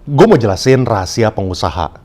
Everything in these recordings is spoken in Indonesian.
Gue mau jelasin rahasia pengusaha.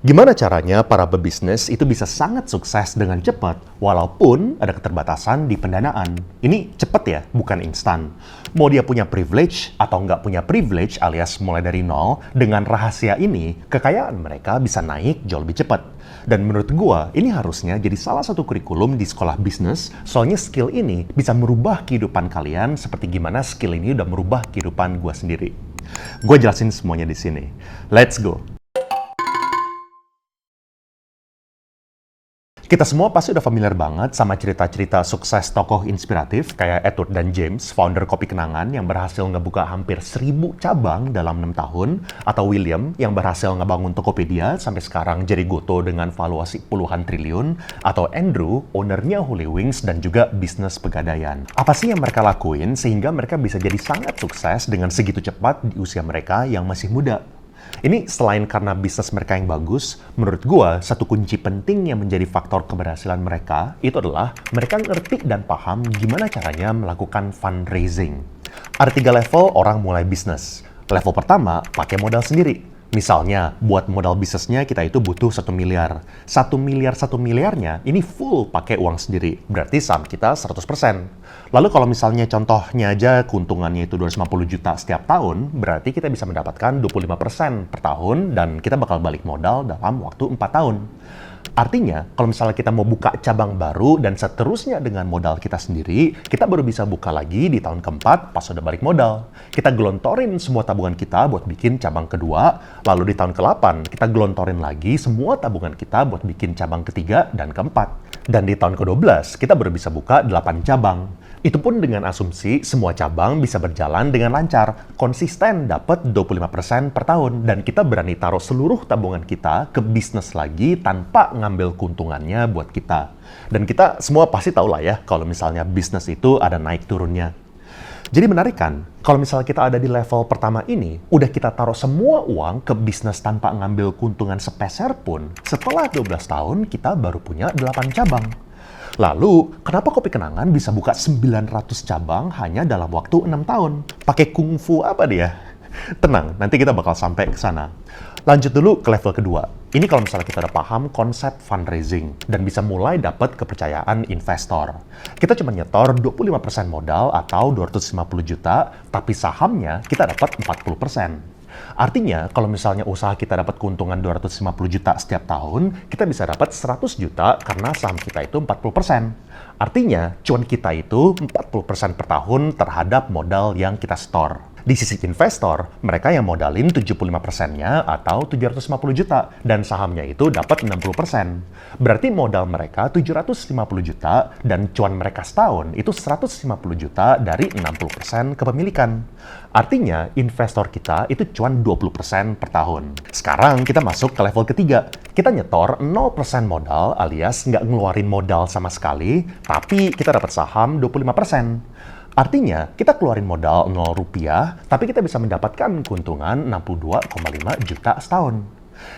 Gimana caranya para pebisnis itu bisa sangat sukses dengan cepat, walaupun ada keterbatasan di pendanaan. Ini cepat ya, bukan instan. Mau dia punya privilege atau nggak punya privilege alias mulai dari nol, dengan rahasia ini, kekayaan mereka bisa naik jauh lebih cepat. Dan menurut gua, ini harusnya jadi salah satu kurikulum di sekolah bisnis, soalnya skill ini bisa merubah kehidupan kalian seperti gimana skill ini udah merubah kehidupan gua sendiri. Gue jelasin semuanya di sini. Let's go! Kita semua pasti udah familiar banget sama cerita-cerita sukses tokoh inspiratif kayak Edward dan James, founder Kopi Kenangan yang berhasil ngebuka hampir 1.000 cabang dalam 6 tahun, atau William yang berhasil ngebangun Tokopedia sampai sekarang jadi goto dengan valuasi puluhan triliun, atau Andrew, ownernya Holy Wings dan juga bisnis pegadaian. Apa sih yang mereka lakuin sehingga mereka bisa jadi sangat sukses dengan segitu cepat di usia mereka yang masih muda? Ini selain karena bisnis mereka yang bagus, menurut gua satu kunci penting yang menjadi faktor keberhasilan mereka itu adalah mereka ngerti dan paham gimana caranya melakukan fundraising. Ada 3 level orang mulai bisnis. Level pertama, pakai modal sendiri. Misalnya, buat modal bisnisnya kita itu butuh 1 miliar. 1 miliarnya ini full pakai uang sendiri. Berarti saham kita 100%. Lalu kalau misalnya contohnya aja keuntungannya itu 250 juta setiap tahun, berarti kita bisa mendapatkan 25% per tahun dan kita bakal balik modal dalam waktu 4 tahun. Artinya, kalau misalnya kita mau buka cabang baru dan seterusnya dengan modal kita sendiri, kita baru bisa buka lagi di tahun keempat pas udah balik modal. Kita gelontorin semua tabungan kita buat bikin cabang kedua, lalu di tahun ke-8 kita gelontorin lagi semua tabungan kita buat bikin cabang ketiga dan keempat. Dan di tahun ke-12 kita baru bisa buka 8 cabang. Itu pun dengan asumsi semua cabang bisa berjalan dengan lancar, konsisten dapat 25% per tahun, dan kita berani taruh seluruh tabungan kita ke bisnis lagi tanpa ngambil keuntungannya buat kita. Dan kita semua pasti tahu lah ya, kalau misalnya bisnis itu ada naik turunnya. Jadi menarik kan, kalau misalnya kita ada di level pertama ini, udah kita taruh semua uang ke bisnis tanpa ngambil keuntungan sepeser pun, setelah 12 tahun kita baru punya 8 cabang. Lalu, kenapa Kopi Kenangan bisa buka 900 cabang hanya dalam waktu 6 tahun? Pakai kungfu apa dia? Tenang, nanti kita bakal sampai ke sana. Lanjut dulu ke level kedua. Ini kalau misalnya kita udah paham konsep fundraising dan bisa mulai dapat kepercayaan investor. Kita cuma nyetor 25% modal atau 250 juta, tapi sahamnya kita dapat 40%. Artinya, kalau misalnya usaha kita dapat keuntungan 250 juta setiap tahun, kita bisa dapat 100 juta karena saham kita itu 40%. Artinya, cuan kita itu 40% per tahun terhadap modal yang kita store. Di sisi investor, mereka yang modalin 75%-nya atau 750 juta dan sahamnya itu dapat 60%. Berarti modal mereka 750 juta dan cuan mereka setahun itu 150 juta dari 60% kepemilikan. Artinya, investor kita itu cuan 20% per tahun. Sekarang kita masuk ke level ketiga. Kita nyetor 0% modal alias nggak ngeluarin modal sama sekali, tapi kita dapat saham 25%. Artinya, kita keluarin modal 0 rupiah, tapi kita bisa mendapatkan keuntungan 62,5 juta setahun.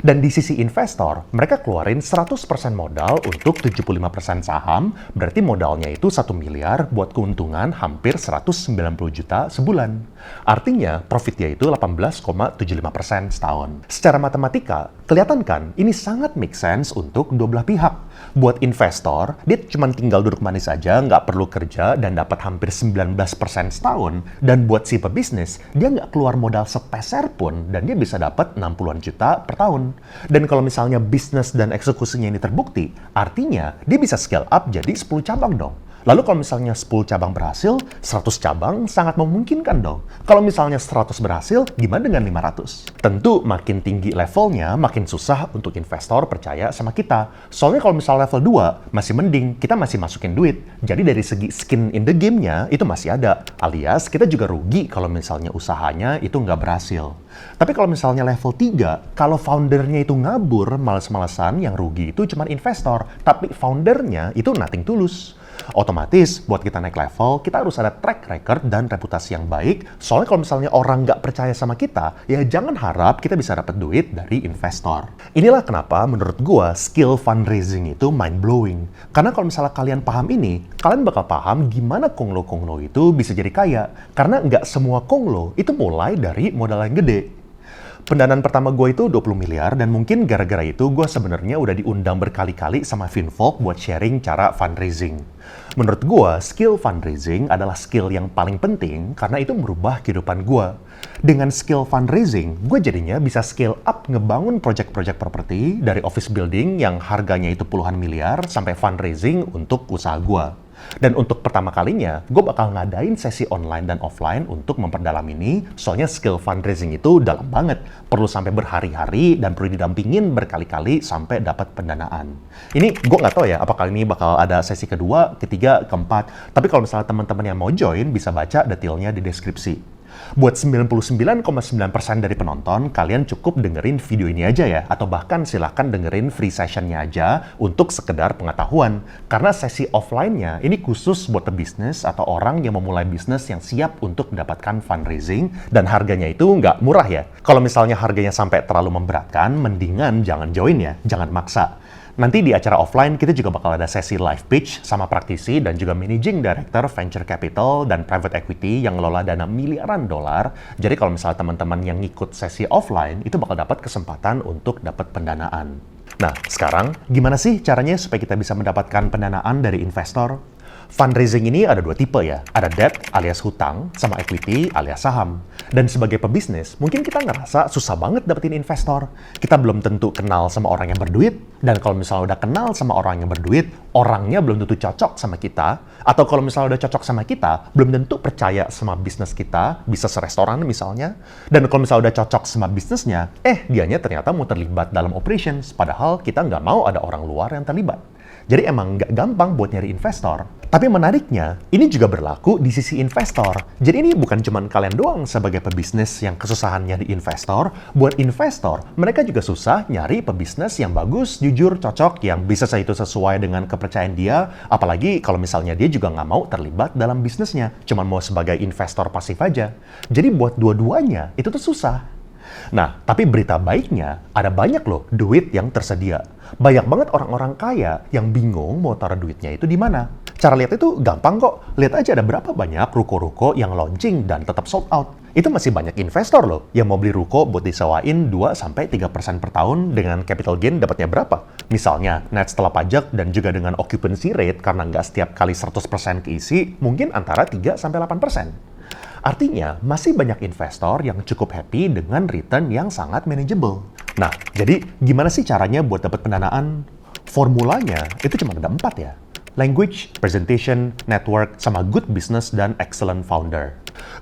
Dan di sisi investor, mereka keluarin 100% modal untuk 75% saham, berarti modalnya itu 1 miliar buat keuntungan hampir 190 juta sebulan. Artinya, profitnya itu 18,75% setahun. Secara matematika, kelihatan kan ini sangat make sense untuk dua belah pihak. Buat investor, dia cuma tinggal duduk manis aja, nggak perlu kerja dan dapat hampir 19% setahun. Dan buat si pebisnis, dia nggak keluar modal sepeser pun dan dia bisa dapat 60-an juta per tahun. Dan kalau misalnya bisnis dan eksekusinya ini terbukti, artinya dia bisa scale up jadi 10 cabang dong. Lalu kalau misalnya 10 cabang berhasil, 100 cabang sangat memungkinkan dong. Kalau misalnya 100 berhasil, gimana dengan 500? Tentu makin tinggi levelnya, makin susah untuk investor percaya sama kita. Soalnya kalau misalnya level 2, masih mending, kita masih masukin duit. Jadi dari segi skin in the game-nya, itu masih ada. Alias, kita juga rugi kalau misalnya usahanya itu nggak berhasil. Tapi kalau misalnya level 3, kalau foundernya itu ngabur, males-malesan, yang rugi itu cuma investor. Tapi foundernya itu nothing tulus. Otomatis buat kita naik level, kita harus ada track record dan reputasi yang baik. Soalnya kalau misalnya orang nggak percaya sama kita, ya jangan harap kita bisa dapat duit dari investor. Inilah kenapa menurut gua skill fundraising itu mind-blowing. Karena kalau misalnya kalian paham ini, kalian bakal paham gimana konglo-konglo itu bisa jadi kaya. Karena nggak semua konglo itu mulai dari modal yang gede. Pendanaan pertama gue itu 20 miliar dan mungkin gara-gara itu gue sebenarnya udah diundang berkali-kali sama Finfolk buat sharing cara fundraising. Menurut gue, skill fundraising adalah skill yang paling penting karena itu merubah kehidupan gue. Dengan skill fundraising, gue jadinya bisa scale up ngebangun project-project properti dari office building yang harganya itu puluhan miliar sampai fundraising untuk usaha gue. Dan untuk pertama kalinya, gue bakal ngadain sesi online dan offline untuk memperdalam ini, soalnya skill fundraising itu dalam banget. Perlu sampai berhari-hari dan perlu didampingin berkali-kali sampai dapat pendanaan. Ini gue nggak tahu ya, apakah ini bakal ada sesi kedua, ketiga, keempat. Tapi kalau misalnya teman-teman yang mau join, bisa baca detailnya di deskripsi. Buat 99,9% dari penonton, kalian cukup dengerin video ini aja ya, atau bahkan silahkan dengerin free session-nya aja untuk sekedar pengetahuan. Karena sesi offline-nya ini khusus buat pebisnis atau orang yang memulai bisnis yang siap untuk mendapatkan fundraising, dan harganya itu nggak murah ya. Kalau misalnya harganya sampai terlalu memberatkan, mendingan jangan join ya, jangan maksa. Nanti di acara offline kita juga bakal ada sesi live pitch sama praktisi dan juga managing director venture capital dan private equity yang ngelola dana miliaran dolar. Jadi kalau misalnya teman-teman yang ngikut sesi offline itu bakal dapat kesempatan untuk dapat pendanaan. Nah, sekarang gimana sih caranya supaya kita bisa mendapatkan pendanaan dari investor? Fundraising ini ada dua tipe ya, ada debt alias hutang, sama equity alias saham. Dan sebagai pebisnis, mungkin kita ngerasa susah banget dapetin investor. Kita belum tentu kenal sama orang yang berduit, dan kalau misalnya udah kenal sama orang yang berduit, orangnya belum tentu cocok sama kita, atau kalau misalnya udah cocok sama kita, belum tentu percaya sama bisnis kita, bisa restoran misalnya, dan kalau misalnya udah cocok sama bisnisnya, dianya ternyata mau terlibat dalam operations, padahal kita nggak mau ada orang luar yang terlibat. Jadi emang nggak gampang buat nyari investor. Tapi menariknya, ini juga berlaku di sisi investor. Jadi ini bukan cuma kalian doang sebagai pebisnis yang kesusahan nyari investor. Buat investor, mereka juga susah nyari pebisnis yang bagus, jujur, cocok, yang bisa itu sesuai dengan kepercayaan dia. Apalagi kalau misalnya dia juga nggak mau terlibat dalam bisnisnya. Cuma mau sebagai investor pasif aja. Jadi buat dua-duanya, itu tuh susah. Nah, tapi berita baiknya, ada banyak loh duit yang tersedia. Banyak banget orang-orang kaya yang bingung mau taruh duitnya itu di mana. Cara lihat itu gampang kok. Lihat aja ada berapa banyak ruko-ruko yang launching dan tetap sold out. Itu masih banyak investor loh yang mau beli ruko buat disewain 2-3% per tahun dengan capital gain dapatnya berapa. Misalnya, net setelah pajak dan juga dengan occupancy rate karena nggak setiap kali 100% keisi, mungkin antara 3-8%. Artinya, masih banyak investor yang cukup happy dengan return yang sangat manageable. Nah, jadi gimana sih caranya buat dapat pendanaan? Formulanya itu cuma ada 4 ya. Language, presentation, network, sama good business dan excellent founder.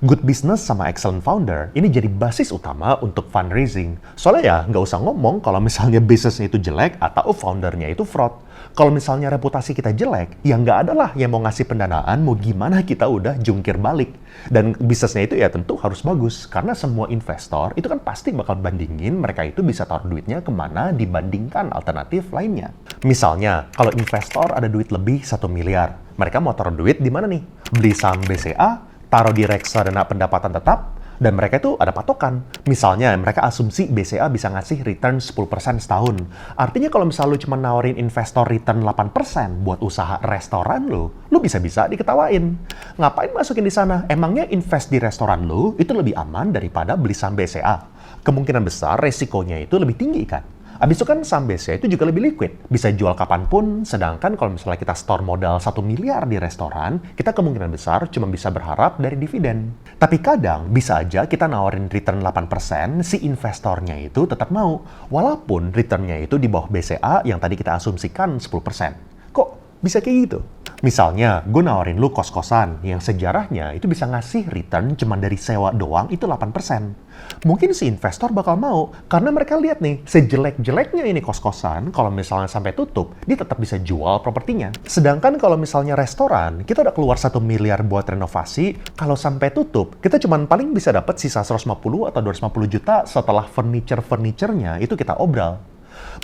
Good business sama excellent founder ini jadi basis utama untuk fundraising. Soalnya ya nggak usah ngomong kalau misalnya bisnisnya itu jelek atau foundernya itu fraud. Kalau misalnya reputasi kita jelek, ya nggak ada lah yang mau ngasih pendanaan, mau gimana kita udah jungkir balik. Dan bisnisnya itu ya tentu harus bagus, karena semua investor itu kan pasti bakal bandingin mereka itu bisa taruh duitnya kemana dibandingkan alternatif lainnya. Misalnya, kalau investor ada duit lebih 1 miliar, mereka mau taruh duit di mana nih? Beli saham BCA, taruh di reksadana pendapatan tetap, dan mereka itu ada patokan. Misalnya, mereka asumsi BCA bisa ngasih return 10% setahun. Artinya kalau misalnya lu cuma nawarin investor return 8% buat usaha restoran lu bisa-bisa diketawain. Ngapain masukin di sana? Emangnya invest di restoran lu itu lebih aman daripada beli saham BCA? Kemungkinan besar resikonya itu lebih tinggi kan? Abis itu kan saham BCA itu juga lebih liquid, bisa jual kapanpun, sedangkan kalau misalnya kita store modal 1 miliar di restoran, kita kemungkinan besar cuma bisa berharap dari dividen. Tapi kadang bisa aja kita nawarin return 8%, si investornya itu tetap mau, walaupun returnnya itu di bawah BCA yang tadi kita asumsikan 10%. Kok bisa kayak gitu? Misalnya, gue nawarin lu kos-kosan yang sejarahnya itu bisa ngasih return cuma dari sewa doang itu 8%. Mungkin si investor bakal mau, karena mereka lihat nih, sejelek-jeleknya ini kos-kosan, kalau misalnya sampai tutup, dia tetap bisa jual propertinya. Sedangkan kalau misalnya restoran, kita udah keluar 1 miliar buat renovasi, kalau sampai tutup, kita cuma paling bisa dapat sisa 150 atau 250 juta setelah furniture-furniturnya itu kita obral.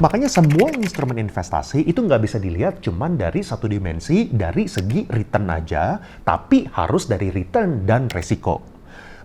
Makanya semua instrumen investasi itu nggak bisa dilihat cuman dari satu dimensi, dari segi return aja, tapi harus dari return dan resiko.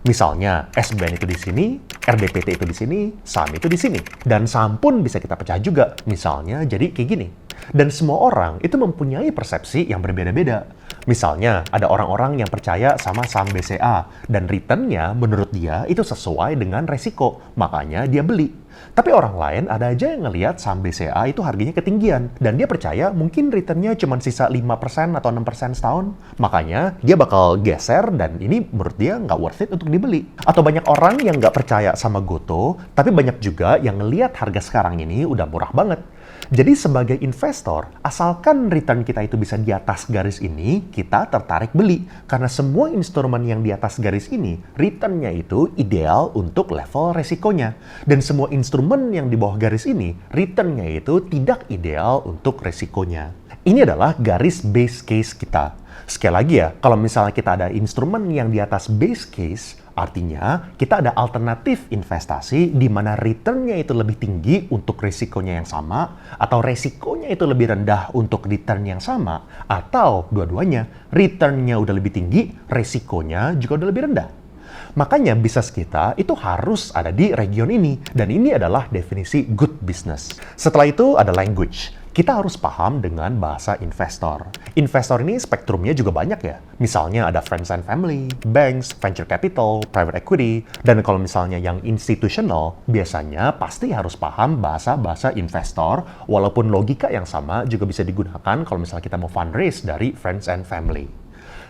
Misalnya, SBN itu di sini, RDPT itu di sini, saham itu di sini. Dan saham pun bisa kita pecah juga. Misalnya, jadi kayak gini. Dan semua orang itu mempunyai persepsi yang berbeda-beda. Misalnya, ada orang-orang yang percaya sama saham BCA, dan return-nya menurut dia itu sesuai dengan resiko, makanya dia beli. Tapi orang lain ada aja yang ngelihat saham BCA itu harganya ketinggian, dan dia percaya mungkin return-nya cuma sisa 5% atau 6% setahun, makanya dia bakal geser dan ini menurut dia nggak worth it untuk dibeli. Atau banyak orang yang nggak percaya sama Gotoh, tapi banyak juga yang ngelihat harga sekarang ini udah murah banget. Jadi sebagai investor, asalkan return kita itu bisa di atas garis ini, kita tertarik beli. Karena semua instrumen yang di atas garis ini, return-nya itu ideal untuk level resikonya. Dan semua instrumen yang di bawah garis ini, return-nya itu tidak ideal untuk resikonya. Ini adalah garis base case kita. Sekali lagi ya, kalau misalnya kita ada instrumen yang di atas base case, artinya kita ada alternatif investasi di mana return-nya itu lebih tinggi untuk risikonya yang sama, atau resikonya itu lebih rendah untuk return yang sama, atau dua-duanya, return-nya udah lebih tinggi, resikonya juga udah lebih rendah. Makanya bisnis kita itu harus ada di region ini, dan ini adalah definisi good business. Setelah itu ada language. Kita harus paham dengan bahasa investor. Investor ini spektrumnya juga banyak ya. Misalnya ada friends and family, banks, venture capital, private equity, dan kalau misalnya yang institutional, biasanya pasti harus paham bahasa-bahasa investor, walaupun logika yang sama juga bisa digunakan kalau misalnya kita mau fundraise dari friends and family.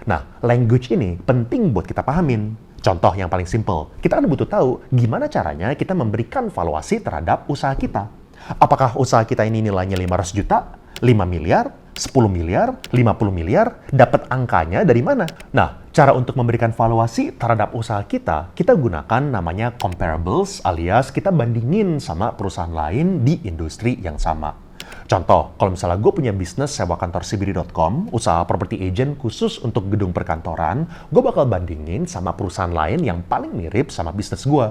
Nah, language ini penting buat kita pahamin. Contoh yang paling simple, kita kan butuh tahu gimana caranya kita memberikan valuasi terhadap usaha kita. Apakah usaha kita ini nilainya 500 juta, 5 miliar, 10 miliar, 50 miliar, dapat angkanya dari mana? Nah, cara untuk memberikan valuasi terhadap usaha kita gunakan namanya comparables, alias kita bandingin sama perusahaan lain di industri yang sama. Contoh, kalau misalnya gue punya bisnis sewa kantor CBD.com, usaha property agent khusus untuk gedung perkantoran, gue bakal bandingin sama perusahaan lain yang paling mirip sama bisnis gue.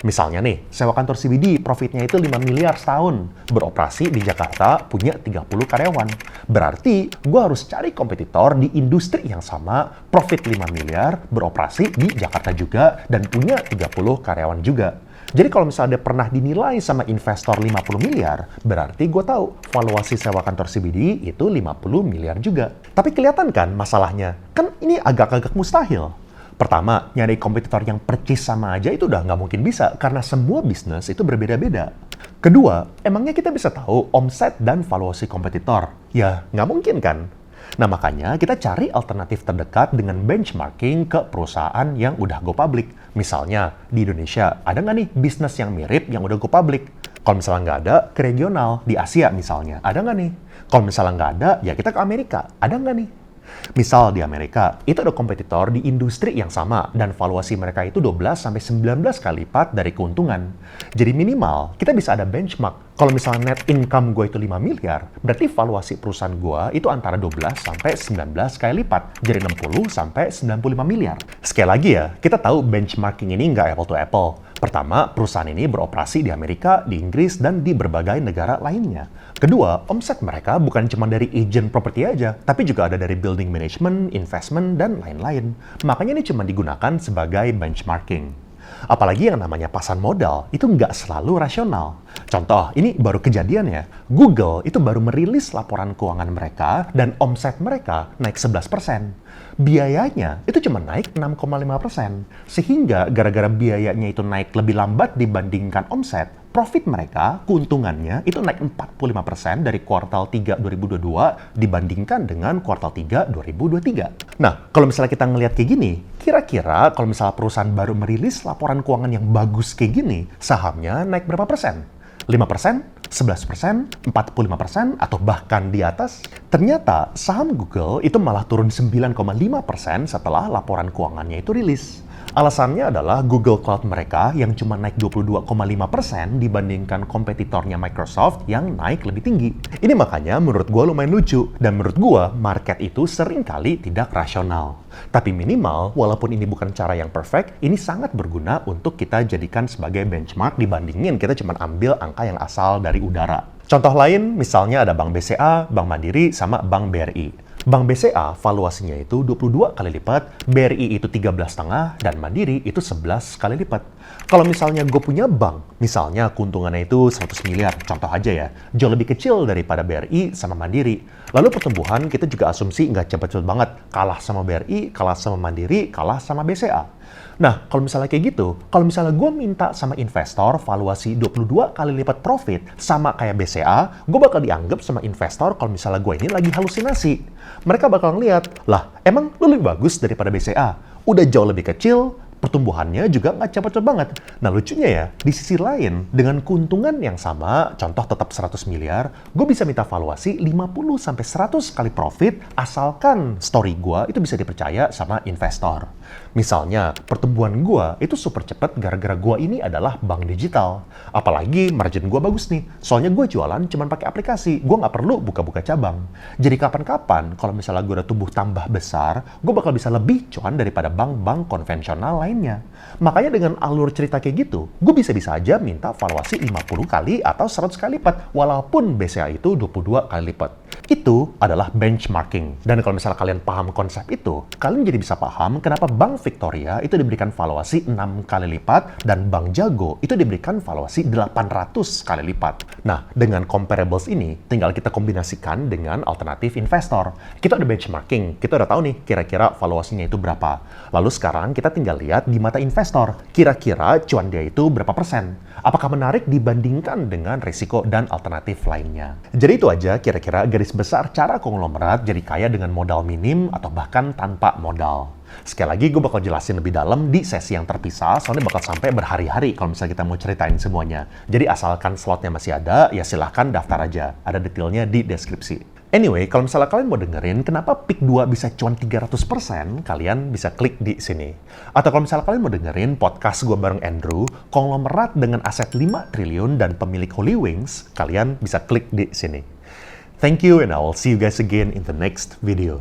Misalnya nih, sewa kantor CBD profitnya itu 5 miliar setahun, beroperasi di Jakarta, punya 30 karyawan. Berarti, gue harus cari kompetitor di industri yang sama, profit 5 miliar, beroperasi di Jakarta juga, dan punya 30 karyawan juga. Jadi kalau misalnya dia pernah dinilai sama investor 50 miliar, berarti gue tahu valuasi sewa kantor CBD itu 50 miliar juga. Tapi kelihatan kan masalahnya? Kan ini agak-agak mustahil. Pertama, nyari kompetitor yang percis sama aja itu udah nggak mungkin bisa karena semua bisnis itu berbeda-beda. Kedua, emangnya kita bisa tahu omset dan valuasi kompetitor? Ya, nggak mungkin kan? Nah, makanya kita cari alternatif terdekat dengan benchmarking ke perusahaan yang udah go public. Misalnya, di Indonesia, ada nggak nih bisnis yang mirip yang udah go public? Kalau misalnya nggak ada, ke regional, di Asia misalnya, ada nggak nih? Kalau misalnya nggak ada, ya kita ke Amerika, ada nggak nih? Misal di Amerika, itu ada kompetitor di industri yang sama dan valuasi mereka itu 12-19 kali lipat dari keuntungan. Jadi minimal, kita bisa ada benchmark. Kalau misalnya net income gue itu 5 miliar, berarti valuasi perusahaan gue itu antara 12-19 kali lipat. Jadi 60-95 miliar. Sekali lagi ya, kita tahu benchmarking ini nggak apple to apple. Pertama, perusahaan ini beroperasi di Amerika, di Inggris, dan di berbagai negara lainnya. Kedua, omset mereka bukan cuma dari agent property aja, tapi juga ada dari building management, investment, dan lain-lain. Makanya ini cuma digunakan sebagai benchmarking. Apalagi yang namanya pasar modal, itu nggak selalu rasional. Contoh, ini baru kejadian ya. Google itu baru merilis laporan keuangan mereka dan omset mereka naik 11%. Biayanya itu cuma naik 6,5%. Sehingga gara-gara biayanya itu naik lebih lambat dibandingkan omset, profit mereka, keuntungannya itu naik 45% dari kuartal 3 2022 dibandingkan dengan kuartal 3 2023. Nah, kalau misalnya kita ngelihat kayak gini, kira-kira kalau misalnya perusahaan baru merilis laporan keuangan yang bagus kayak gini, sahamnya naik berapa persen? 5%? 11%, 45%, atau bahkan di atas? Ternyata saham Google itu malah turun 9,5% setelah laporan keuangannya itu rilis. Alasannya adalah Google Cloud mereka yang cuma naik 22,5% dibandingkan kompetitornya Microsoft yang naik lebih tinggi. Ini makanya menurut gue lumayan lucu, dan menurut gue market itu seringkali tidak rasional. Tapi minimal, walaupun ini bukan cara yang perfect, ini sangat berguna untuk kita jadikan sebagai benchmark dibandingin kita cuma ambil angka yang asal dari udara. Contoh lain, misalnya ada Bank BCA, Bank Mandiri, sama Bank BRI. Bank BCA valuasinya itu 22 kali lipat, BRI itu 13,5, dan Mandiri itu 11 kali lipat. Kalau misalnya gue punya bank, misalnya keuntungannya itu 100 miliar, contoh aja ya, jauh lebih kecil daripada BRI sama Mandiri. Lalu pertumbuhan kita juga asumsi nggak cepet-cepet banget, kalah sama BRI, kalah sama Mandiri, kalah sama BCA. Nah, kalau misalnya kayak gitu, kalau misalnya gue minta sama investor valuasi 22 kali lipat profit sama kayak BCA, gue bakal dianggap sama investor kalau misalnya gue ini lagi halusinasi. Mereka bakal ngeliat, lah emang lu lebih bagus daripada BCA? Udah jauh lebih kecil, pertumbuhannya juga nggak cepet-cepet banget. Nah lucunya ya, di sisi lain, dengan keuntungan yang sama, contoh tetap 100 miliar, gue bisa minta valuasi 50-100 kali profit asalkan story gue itu bisa dipercaya sama investor. Misalnya, pertumbuhan gue itu super cepet gara-gara gue ini adalah bank digital. Apalagi margin gue bagus nih, soalnya gue jualan cuma pakai aplikasi, gue nggak perlu buka-buka cabang. Jadi kapan-kapan, kalau misalnya gue udah tumbuh tambah besar, gue bakal bisa lebih cuan daripada bank-bank konvensional lainnya. Makanya dengan alur cerita kayak gitu, gue bisa-bisa aja minta valuasi 50 kali atau 100 kali lipat, walaupun BCA itu 22 kali lipat. Itu adalah benchmarking. Dan kalau misalnya kalian paham konsep itu, kalian jadi bisa paham kenapa Bank Victoria itu diberikan valuasi 6 kali lipat dan Bank Jago itu diberikan valuasi 800 kali lipat. Nah, dengan comparables ini, tinggal kita kombinasikan dengan alternatif investor. Kita udah benchmarking, kita udah tahu nih kira-kira valuasinya itu berapa. Lalu sekarang kita tinggal lihat di mata investor, kira-kira cuan dia itu berapa persen. Apakah menarik dibandingkan dengan risiko dan alternatif lainnya. Jadi itu aja kira-kira garis besar cara konglomerat jadi kaya dengan modal minim atau bahkan tanpa modal. Sekali lagi gue bakal jelasin lebih dalam di sesi yang terpisah, soalnya bakal sampai berhari-hari kalau misalnya kita mau ceritain semuanya. Jadi asalkan slotnya masih ada, ya silahkan daftar aja. Ada detailnya di deskripsi. Anyway, kalau misalnya kalian mau dengerin kenapa Pick 2 bisa cuan 300%, kalian bisa klik di sini. Atau kalau misalnya kalian mau dengerin podcast gue bareng Andrew, konglomerat dengan aset 5 triliun dan pemilik Holy Wings, kalian bisa klik di sini. Thank you and I will see you guys again in the next video.